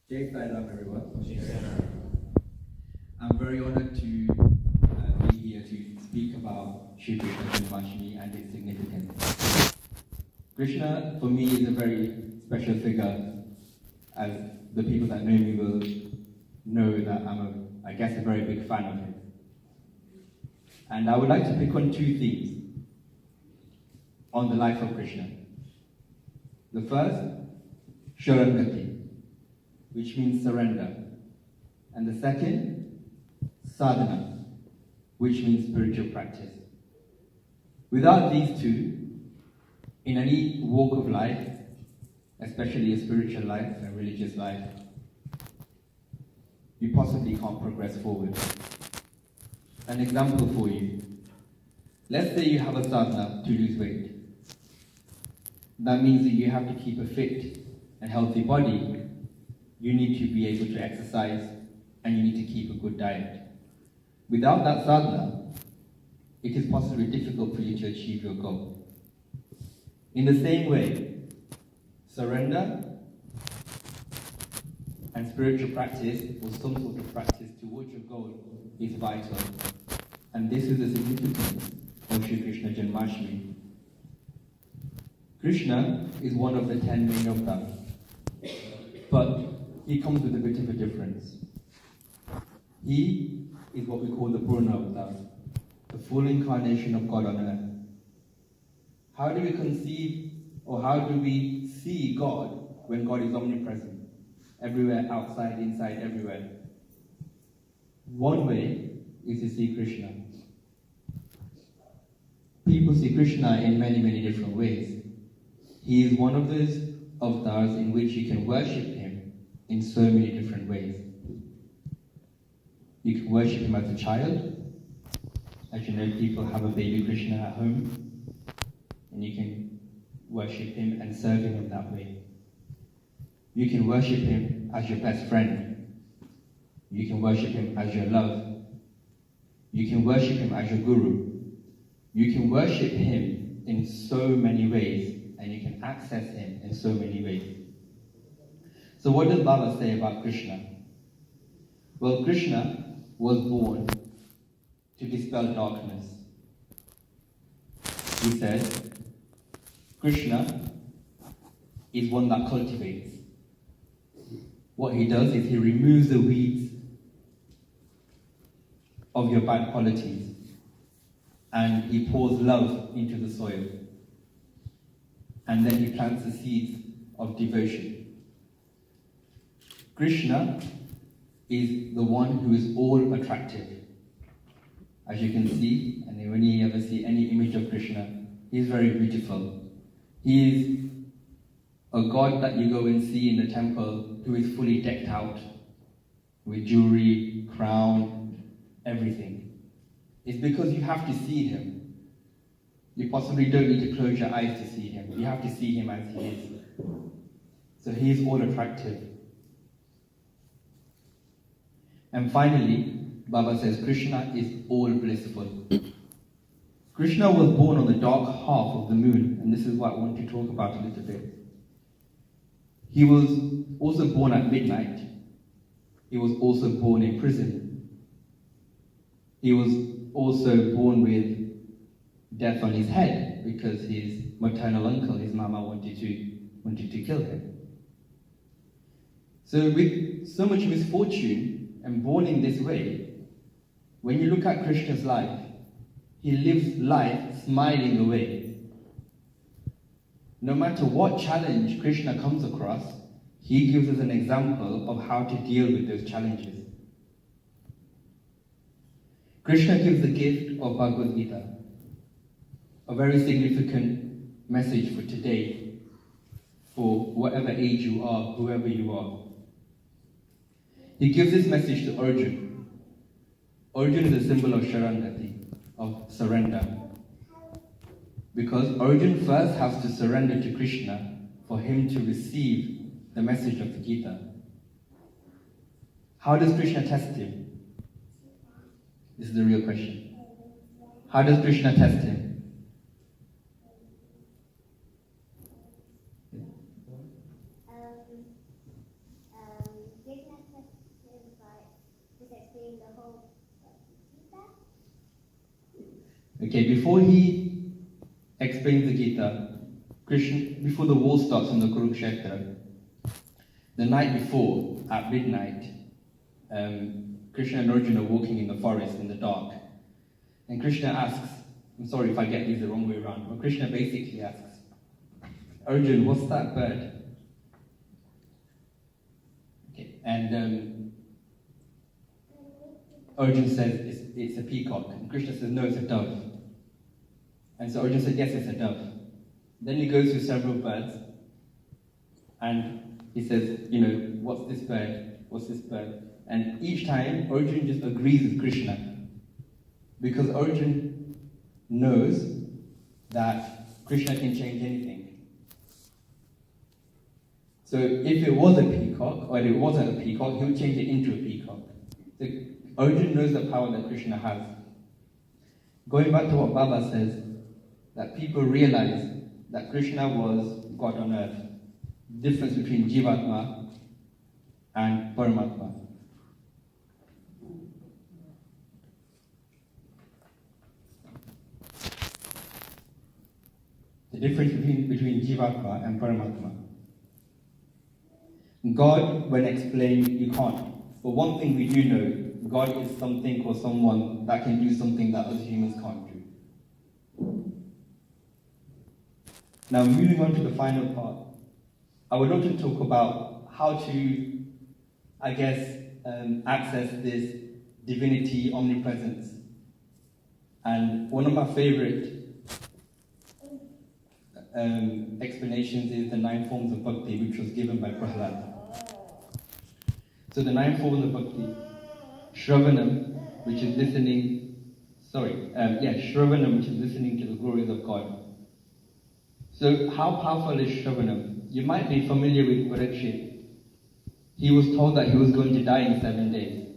Jay Salam, everyone. I'm very honored to be here to speak about Shri Krishna Janamasthami and its significance. Krishna, for me, is a very special figure, as the people that know me will know that I'm, I guess, a very big fan of him. And I would like to pick on two themes on the life of Krishna. The first, Sharangati, which means surrender. And the second, sadhana, which means spiritual practice. Without these two, in any walk of life, especially a spiritual life and religious life, you possibly can't progress forward. An example for you. Let's say you have a sadhana to lose weight. That means that you have to keep a fit and healthy body. You need to be able to exercise and you need to keep a good diet. Without that sadhana, it is possibly difficult for you to achieve your goal. In the same way, surrender and spiritual practice, or some sort of practice towards your goal, is vital. And this is the significance of Shri Krishna Janamasthami. Krishna is one of the 10 main avatars, but he comes with a bit of a difference. He is what we call the Purna Avatar, the full incarnation of God on earth. How do we conceive, or how do we see God when God is omnipresent? Everywhere, outside, inside, everywhere. One way is to see Krishna. People see Krishna in many, many different ways. He is one of those avatars in which you can worship him in so many different ways. You can worship him as a child. As you know, people have a baby Krishna at home, and you can worship him and serve him in that way. You can worship him as your best friend. You can worship him as your love. You can worship him as your guru. You can worship him in so many ways, and you can access him in so many ways. So what does Baba say about Krishna? Well, Krishna was born to dispel darkness. He said, Krishna is one that cultivates. What he does is he removes the weeds of your bad qualities and he pours love into the soil. And then he plants the seeds of devotion. Krishna is the one who is all attractive. As you can see, and when you ever see any image of Krishna, he is very beautiful. He is a god that you go and see in the temple who is fully decked out with jewelry, crown, everything. It's because you have to see him. You possibly don't need to close your eyes to see him. You have to see him as he is. So he is all attractive. And finally, Baba says Krishna is all blissful. Krishna was born on the dark half of the moon, and this is what I want to talk about a little bit. He was also born at midnight. He was also born in prison. He was also born with death on his head because his maternal uncle, his mama, wanted to kill him. So with so much misfortune and born in this way, when you look at Krishna's life, he lives life smiling away. No matter what challenge Krishna comes across, he gives us an example of how to deal with those challenges. Krishna gives the gift of Bhagavad Gita, a very significant message for today, for whatever age you are, whoever you are. He gives this message to Arjuna. Arjuna is a symbol of Sharangati, of surrender. Because Arjuna first has to surrender to Krishna for him to receive the message of the Gita. How does Krishna test him? This is the real question. How does Krishna test him? Okay, before he explains the Gita, Krishna, before the war starts on the Kurukshetra, the night before, at midnight, Krishna and Arjuna are walking in the forest in the dark. And Krishna asks, I'm sorry if I get these the wrong way around, but Krishna basically asks, Arjuna, what's that bird? Okay, and Arjuna says it's a peacock. And Krishna says, no, it's a dove. And so Arjuna said, yes, it's a dove. Then he goes through several birds, and he says, what's this bird? What's this bird? And each time, Arjuna just agrees with Krishna. Because Arjuna knows that Krishna can change anything. So if it was a peacock, or if it wasn't a peacock, he would change it into a peacock. So Arjuna knows the power that Krishna has. Going back to what Baba says, that people realize that Krishna was God on earth. The difference between Jivatma and Paramatma. The difference between Jivatma and Paramatma. God, when explained, you can't. But one thing we do know, God is something or someone that can do something that us humans can't do. Now, moving on to the final part, I would love to talk about how to, access this divinity omnipresence. And one of my favorite explanations is the 9 forms of bhakti, which was given by Prahlad. So the 9 forms of bhakti, Shravanam, which is listening, Shravanam, which is listening to the glories of God. So how powerful is Shravanam? You might be familiar with Parikshit. He was told that he was going to die in 7 days.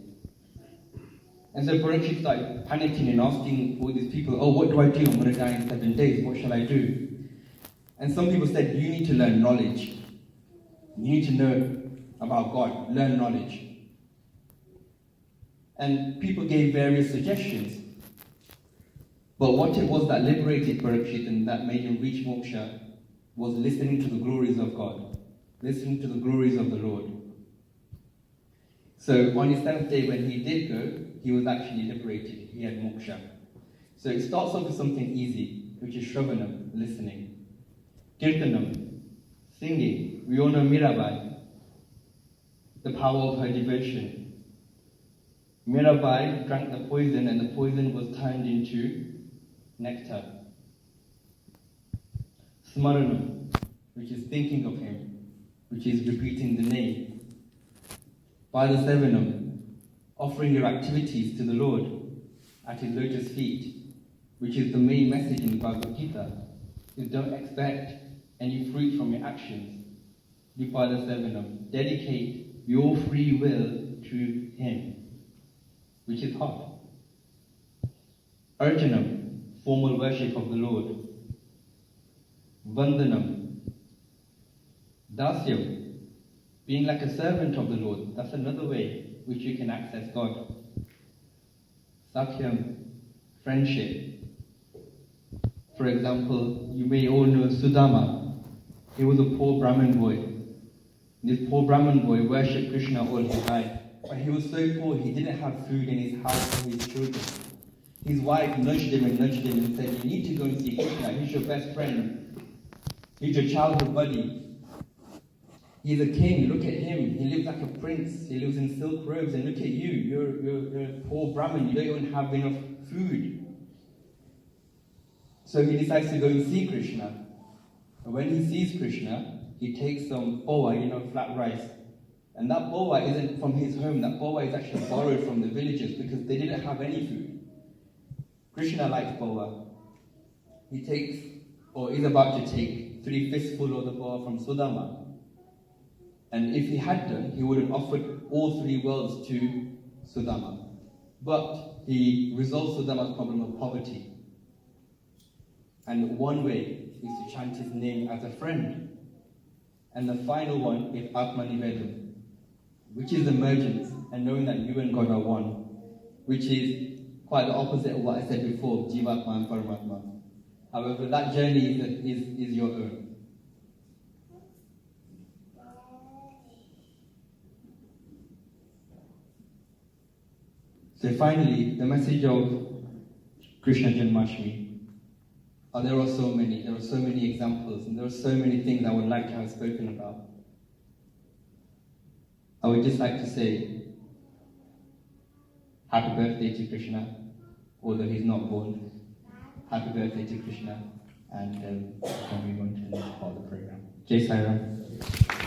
And so Parikshit started panicking and asking all these people, what do I do? I'm going to die in 7 days. What shall I do? And some people said, you need to learn knowledge. You need to know about God. Learn knowledge. And people gave various suggestions. But what it was that liberated Parikshit and that made him reach moksha was listening to the glories of God. Listening to the glories of the Lord. So on his 7th day when he did go, he was actually liberated. He had moksha. So it starts off with something easy, which is Shravanam, listening. Kirtanam, singing. We all know Mirabai, the power of her devotion. Mirabai drank the poison and the poison was turned into nectar. Smaranam, which is thinking of him, which is repeating the name. Padasevanam, offering your activities to the Lord at his lotus feet, which is the main message in the Bhagavad Gita. You don't expect any fruit from your actions. Vipadasevanam, dedicate your free will to him, which is hard. Arjanam, formal worship of the Lord. Vandanam, dasyam, being like a servant of the Lord. That's another way which you can access God. Sakhyam, friendship. For example, you may all know Sudama. He was a poor Brahmin boy. This poor Brahmin boy worshipped Krishna all his life. But he was so poor, he didn't have food in his house for his children. His wife nudged him and said, you need to go and see Krishna. He's your best friend. He's your childhood buddy. He's a king. Look at him. He lives like a prince. He lives in silk robes. And look at you. You're a poor Brahmin. You don't even have enough food. So he decides to go and see Krishna. And when he sees Krishna, he takes some poa, flat rice. And that poa isn't from his home. That poa is actually borrowed from the villagers because they didn't have any food. Krishna likes poa. He takes, or is about to take, 3 fistfuls of the poa from Sudama. And if he had done, he would have offered all 3 worlds to Sudama. But he resolves Sudama's problem of poverty. And one way is to chant his name as a friend. And the final one is Atmanivedam, which is emergence and knowing that you and God are one, which is quite the opposite of what I said before, Jivatma and Paramatma. However, that journey is your own. So finally, the message of Krishna Janamasthami. There are so many examples, and there are so many things I would like to have spoken about. I would just like to say, happy birthday to Krishna, although he's not born. Happy birthday to Krishna, and then we move on to the next part of the program. Jai Sai Ram.